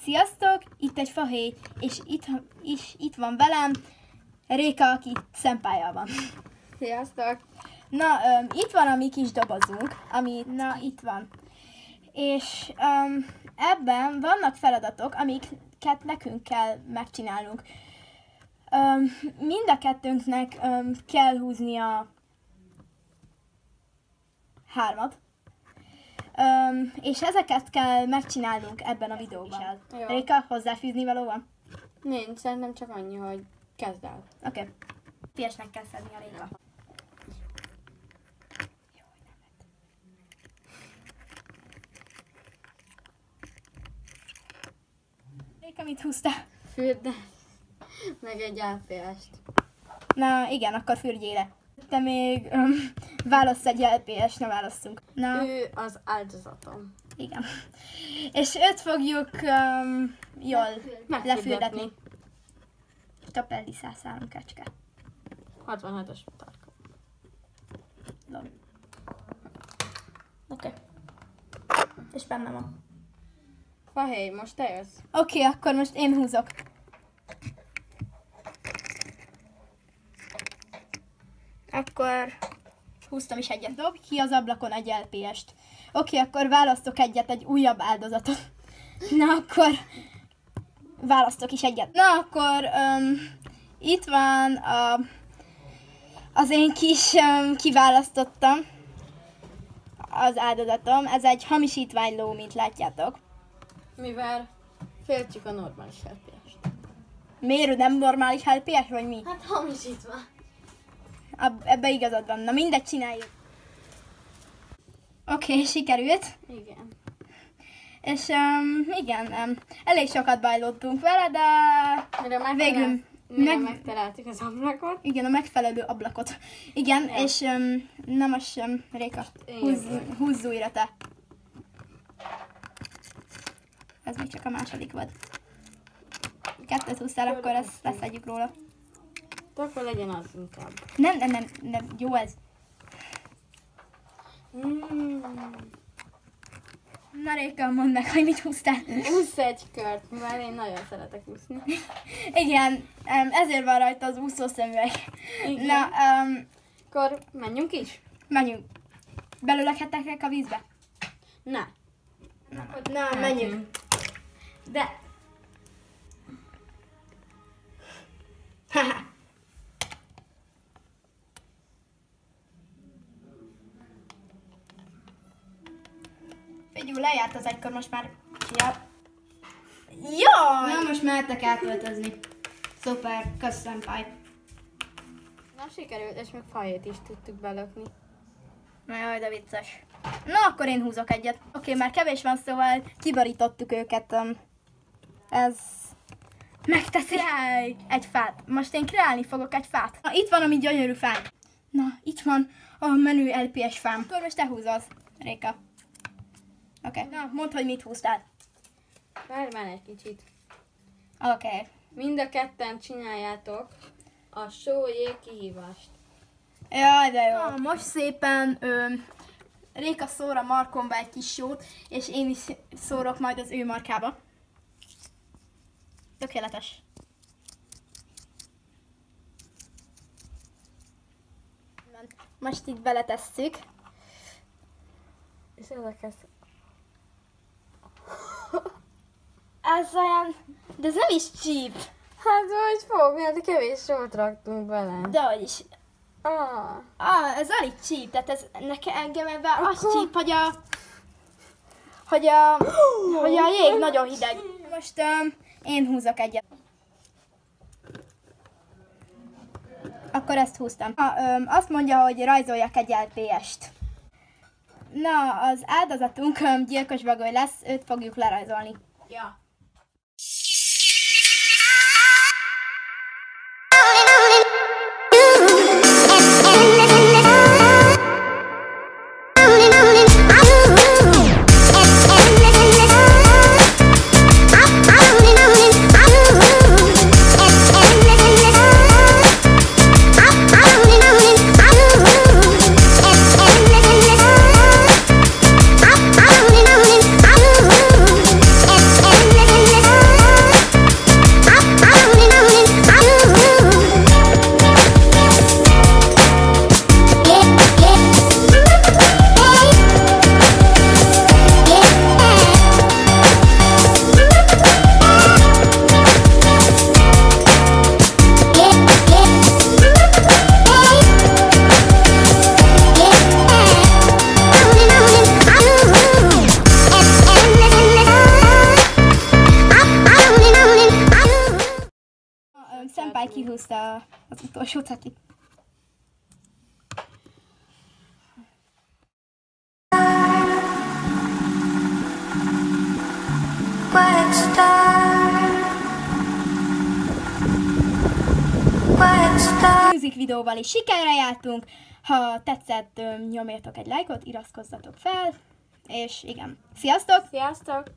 Sziasztok, itt egy fahéj, és itt van velem Réka, aki szempályal van. Sziasztok! Na, itt van a mi kis dobozunk, itt van. És ebben vannak feladatok, amiket nekünk kell megcsinálnunk. Mind a kettőnknek kell húznia 3. És ezeket kell megcsinálnunk ebben a videóban. Jó. Réka, hozzáfűzni való van? Nincs, szerintem csak annyi, hogy kezd el. Oké. Piesnek kell szedni a Réka. Réka, mit húztál? Fürdet, meg egy LPS-t. Na igen, akkor fürdjél le. Te még válasz egy LPS, ne választunk. Na, Ő az áldozatom. igen. És őt fogjuk jól lefürdetni. Tapelli 103 kecske. 67-es tarka. Oké. És benne van. Fahéj, most te jössz. Oké, akkor most én húzok. Akkor húztam is egyet. Dob ki az ablakon egy LPS-t. Oké, akkor választok egyet, egy újabb áldozatot. Na akkor választok is egyet. Na akkor itt van az én kis kiválasztottam az áldozatom. Ez egy hamisítványló, mint látjátok. Mivel féltjük a normális LPS-t. Miért nem normális LPS, vagy mi? Hát hamisítva. Ebbe igazad van. Na mindegy, csináljuk. Oké, sikerült. Igen. És igen, elég sokat bajlottunk vele, de végül megtaláltuk az ablakot. Igen, a megfelelő ablakot. Igen, ja. És na most Réka, húzz újra te. Ez még csak a második volt. 2 húztál, akkor ezt leszedjük róla. De akkor legyen az inkább. Nem, jó ez. Na Réka, mondd meg, hogy mit húztál. Úsz egy kört, mivel én nagyon szeretek úszni. Igen, ezért van rajta az úszószemüveg. Igen. Na, Akkor menjünk is? menjünk. Belőleghetek a vízbe? Ne. Na, menjünk. De. Haha. Figyelj, lejárt az egykor, most már... Ja. Jaj! Na, most mehettek elköltözni. Szuper, köszönöm, Paj. Na, sikerült, és még fajét is tudtuk belökni. Na jaj, de vicces. Na, akkor én húzok egyet. Oké, már kevés van, szóval kibarítottuk őket. Ez... megteszi egy fát. Most én kreálni fogok egy fát. Na, itt van a mi gyönyörű fánk. Na, itt van a menő LPS fám. Akkor most te húzod, Réka. Oké. Na, mondd, hogy mit húztál. Várj már egy kicsit. Oké. Mind a ketten csináljátok a sójé kihívást. Jaj, de jó. Na, most szépen Réka szór a markomba egy kis sót, és én is szórok majd az ő markába. Tökéletes. Most itt beletesszük. És érdekes. Ez olyan... de ez nem is csíp. Hát hogy fog, mert kevés sót raktunk bele. De hogy is. Ez alig csíp, tehát ez engem ebben az csíp, hogy a jég nagyon hideg. Most én húzok egyet. Akkor ezt húztam. Azt mondja, hogy rajzoljak egy LPS-t. Na, az áldozatunk gyilkos bagoly lesz, őt fogjuk lerajzolni. Ja. Spike kihúzta az utolsó cetlit. Music videóval is sikerre jártunk. Ha tetszett, nyomjatok egy lájkot, iratkozzatok fel, és igen. Sziasztok! Sziasztok!